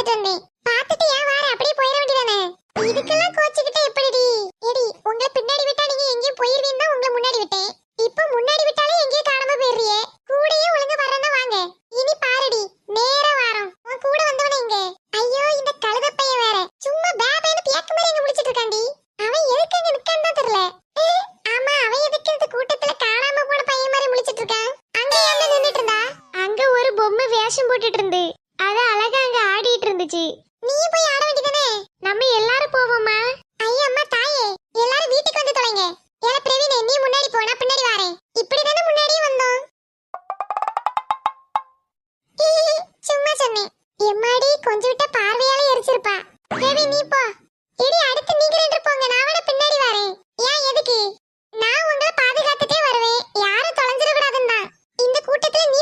பாத்துட்டு வந்தேன். பாத்துட்டு ஏன் வார அப்படியே போயிர வேண்டியதானே? இதுக்கெல்லாம் கோச்சிக்கிட்ட எப்படிடி? ஏடி உங்களை பின்னாடி விட்டா நீங்க எங்கேயும் போயிருவீங்க தான் உங்களை முன்னாடி விட்டேன். இப்போ முன்னாடி விட்டாலே எங்கேயும் காணாம போயிடுறியே. கூடயே ஒழுங்கா வரேன்னா வாங்க. இனி பாருடி நேரா வாரம். உன் கூட வந்தவனே இங்க. ஐயோ இந்த கழுத பையன் வேற சும்மா பேபேன்னு பேக்கு மாதிரி எங்க முடிச்சிட்டு இருக்காண்டி. அவன் எதுக்கு அங்க நிக்கான்னு தான் தெரியல. ஆமா அவன் எதுக்கு இந்த கூட்டத்துல காணாம போன பையன் மாதிரி முடிச்சிட்டு இருக்கான்? அங்க என்ன நின்னுட்டு இருந்தா? அங்க ஒரு பொம்மை வேஷம் போட்டுட்டு இருந்து அத அழகா அங்க ஆடிட்டு இருந்துச்சு. நீ போய் ஆட வேண்டியதானே? நம்ம எல்லாரும் போவோமா? ஐயா அம்மா தாயே எல்லாரும் வீட்டுக்கு வந்து தொலைங்க. ஏல பிரவீனே நீ முன்னாடி போ நான் பின்னாடி வரேன். இப்படி தானே முன்னாடியே வந்தோம். சும்மா சொன்னேன். எம்மாடி கொஞ்சம் விட்ட பார்வையால எரிச்சிருப்பா. பிரவீன் நீ போ. எடி அடுத்து நீங்க ரெண்டு போங்க நான் வேணா பின்னாடி வரேன். ஏன் எதுக்கு? நான் உங்களை பாதுகாத்துட்டே வருவேன். யாரும் தொலைஞ்சிர கூடாதுன்னா. இந்த கூட்டத்துல நீ